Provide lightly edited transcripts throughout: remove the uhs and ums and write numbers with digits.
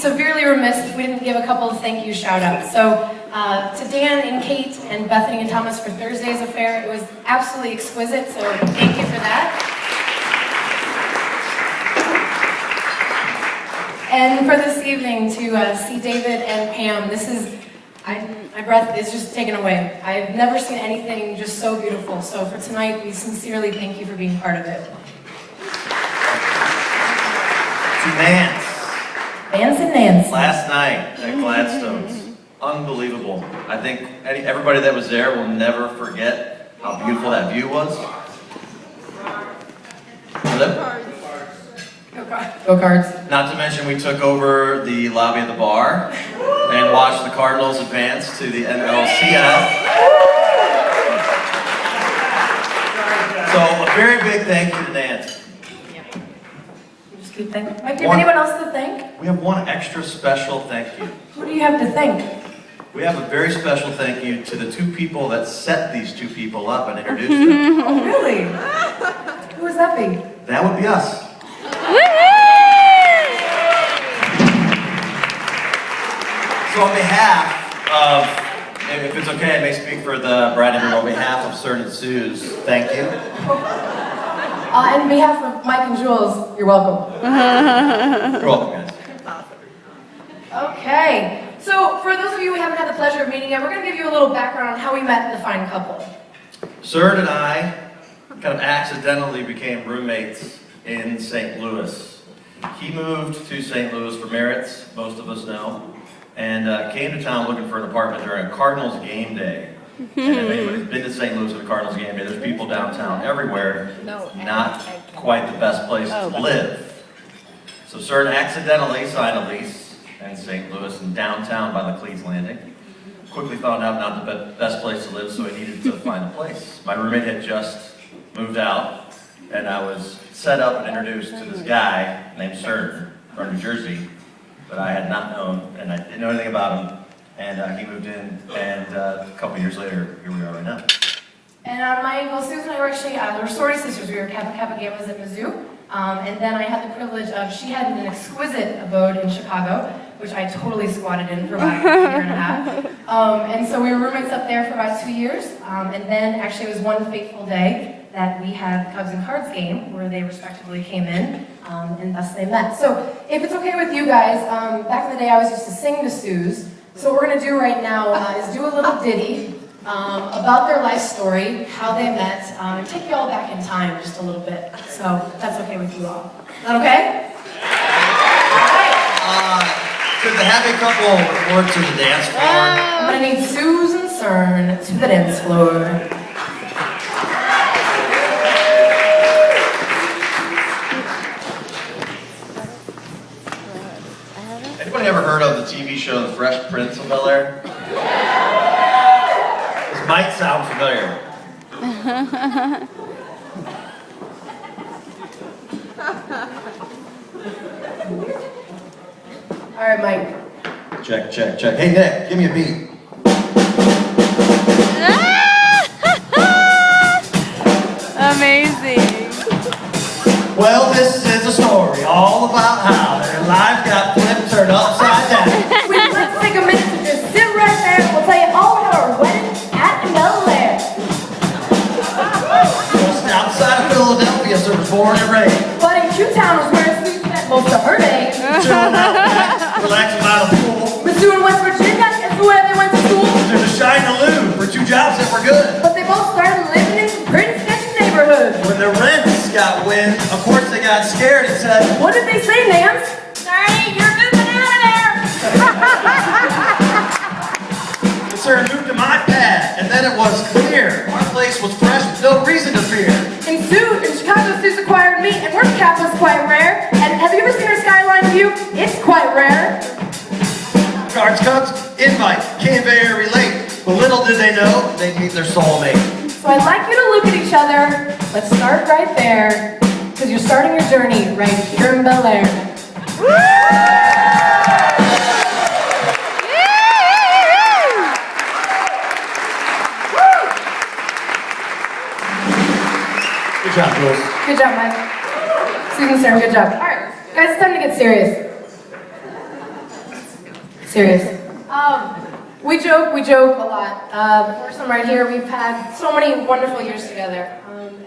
severely remiss if we didn't give a couple of thank you shout-outs. So, to Dan and Kate and Bethany and Thomas for Thursday's affair, it was absolutely exquisite, so thank you for that. And for this evening, to see David and Pam, this is, my breath is just taken away. I've never seen anything just so beautiful, so for tonight, we sincerely thank you for being part of it. To Nance. Nance and Nance. Last night at Gladstone's. Unbelievable. I think everybody that was there will never forget how beautiful that view was. Go-karts. Not to mention we took over the lobby of the bar and watched the Cardinals advance to the NLCS. So a very big thank you to Nance. Mike, do you have anyone else to thank? We have one extra special thank you. Who do you have to thank? We have a very special thank you to the two people that set these two people up and introduced them. Oh, really? Who would that be? That would be us. So on behalf of, if it's okay, I may speak for the bride and groom, on behalf of Sern and Sue's, thank you. On behalf of Mike and Jules, you're welcome. You're welcome, guys. Okay, so for those of you who haven't had the pleasure of meeting yet, we're going to give you a little background on how we met the fine couple. Sern and I kind of accidentally became roommates in St. Louis. He moved to St. Louis for merits, most of us know, and came to town looking for an apartment during a Cardinals game day. And if anybody's been to St. Louis for the Cardinals game day, there's people downtown everywhere. Not quite the best place to live. So Sern accidentally signed a lease in St. Louis in downtown by the Cleves Landing. Quickly found out not the best place to live, so he needed to find a place. My roommate had just moved out, and I was set up and introduced to this guy named Sern from New Jersey that I had not known, and I didn't know anything about him. And he moved in, and a couple years later, here we are right now. And on my angle, Susan and I were actually the sorority sisters. We were Kappa Kappa Gammas at Mizzou. And then I had the privilege of, she had an exquisite abode in Chicago, which I totally squatted in for about a year and a half. And so we were roommates up there for about 2 years. And then actually it was one fateful day that we had the Cubs and Cards game where they respectively came in, and thus they met. So if it's okay with you guys, back in the day I was used to sing to Suze. So what we're going to do right now is do a little ditty about their life story, how they met, and take you all back in time just a little bit. So if that's okay with you all. Is that okay? All right. Could the happy couple work to the dance floor? I'm going to need Suze and Sern to the dance floor. Anybody ever heard of the TV show The Fresh Prince of Bel-Air? This might sound familiar. All right, Mike. Check, check, check. Hey, Nick, give me a beat. Amazing. Well, this is a story all about how their life got flipped, turned upside down. Let's take a minute to just sit right there and we'll tell you all about our wedding at Bel-Air. Just outside of Philadelphia, so we're born and raised. But in Q-Town was where Sue spent most of her day. Chilling out back, relaxing by the pool. Mizzou in West Virginia is where they went to school. There's a shine to lose for two jobs that were good. But they both started living in pretty sketchy neighborhoods. When the rents got wind, of course they got scared and said, What did they say, Nance? Sorry, you're moving out of there. Sir moved to my pad, and then it was clear. Our place was fresh with no reason to fear. In Chicago, Sue's acquired me, and North Kappa's quite rare. And have you ever seen her skyline view? It's quite rare. Cards, Cubs, invite, came very late. But little did they know, they'd meet their soulmate. So I'd like you to look at each other. Let's start right there, because you're starting your journey right here in Bel-Air. Good job, Jules. Good job, Mike. Susan, Sern, good job. All right, guys, it's time to get serious. Serious. We joke a lot. The first time right here, we've had so many wonderful years together.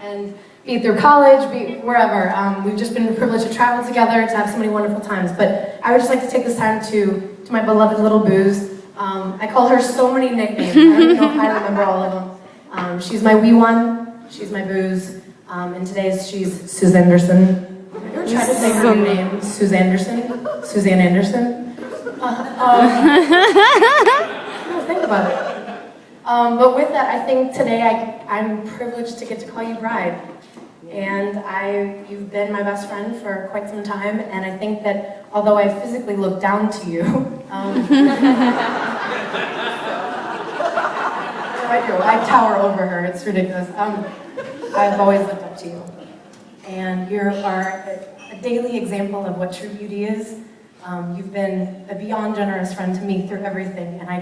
And be it through college, be it wherever. We've just been privileged to travel together, to have so many wonderful times. But I would just like to take this time to my beloved little Booze. I call her so many nicknames. I don't even know if I remember all of them. She's my wee one, she's my Booze, and today she's Suzanne Anderson. You ever tried to say her name? Suzanne Anderson? Suzanne Anderson? Think about it. But with that, I think today I'm privileged to get to call you bride. And you've been my best friend for quite some time, and I think that although I physically look down to you, I do. I tower over her. It's ridiculous. I've always looked up to you, and you are a daily example of what true beauty is. You've been a beyond generous friend to me through everything, and I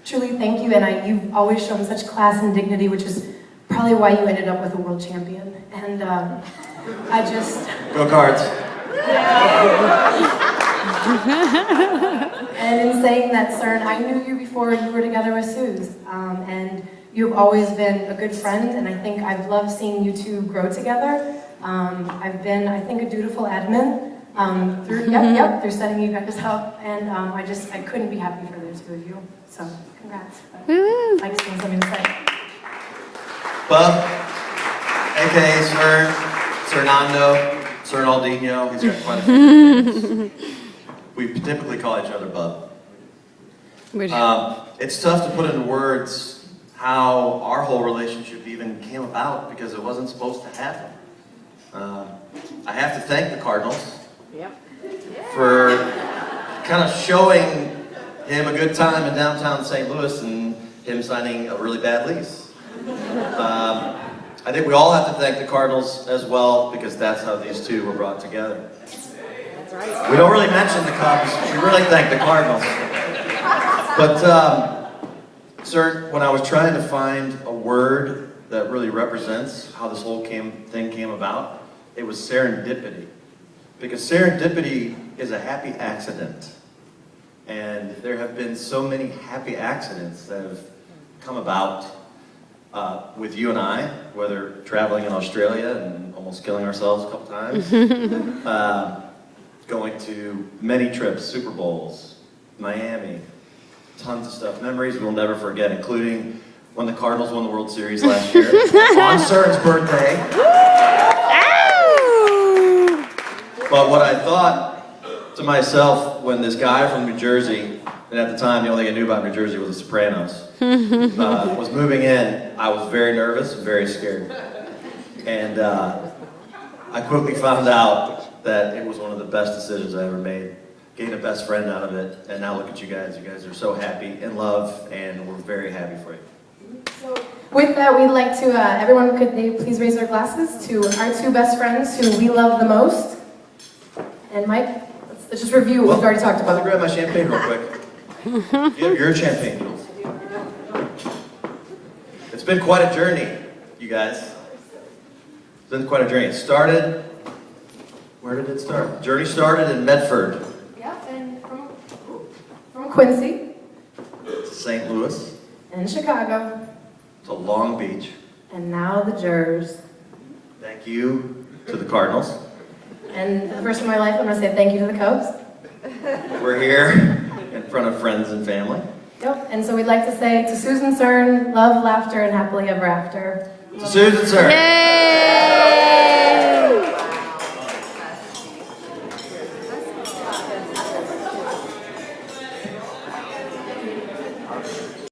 truly thank you. And you've always shown such class and dignity, which is probably why you ended up with a world champion. And I just... Go Cards. And in saying that, Sern, I knew you before you were together with Suze. And you've always been a good friend, and I think I've loved seeing you two grow together. I've been, I think, a dutiful admin through setting you guys up. And I couldn't be happy for the two of you. So, congrats. I'd like to sing something to say. Bub, a.k.a. Sern, Sernando, Sernaldinho, he's got quite a few names. We typically call each other Bub. It's tough to put into words how our whole relationship even came about because it wasn't supposed to happen. I have to thank the Cardinals for kind of showing him a good time in downtown St. Louis and him signing a really bad lease. I think we all have to thank the Cardinals as well because that's how these two were brought together. That's right. We don't really mention the Cubs. We really thank the Cardinals. But, sir, when I was trying to find a word that really represents how this whole thing came about, it was serendipity. Because serendipity is a happy accident. And there have been so many happy accidents that have come about with you and I, whether traveling in Australia and almost killing ourselves a couple times, going to many trips, Super Bowls, Miami, tons of stuff, memories we'll never forget, including when the Cardinals won the World Series last year on Sern's birthday. But what I thought to myself when this guy from New Jersey, and at the time the only thing I knew about New Jersey was The Sopranos, was moving in, I was very nervous, very scared. And I quickly found out that it was one of the best decisions I ever made. Gained a best friend out of it, and now look at you guys. You guys are so happy, in love, and we're very happy for you. So with that, we'd like to, everyone, could they please raise their glasses to our two best friends who we love the most. And Mike, let's just review what we've already talked about. Let me grab my champagne real quick. You have your champagne, Jules. It's been quite a journey, you guys. It's been quite a journey. It started, where did it start? The journey started in Medford. Yeah, and from Quincy. To St. Louis. And Chicago. To Long Beach. And now the Jers. Thank you to the Cardinals. And for the first time in my life, I'm going to say thank you to the Cubs. We're here in front of friends and family. Yep, and so we'd like to say to Susan Sern, love, laughter, and happily ever after. To Susan Sern. Yay!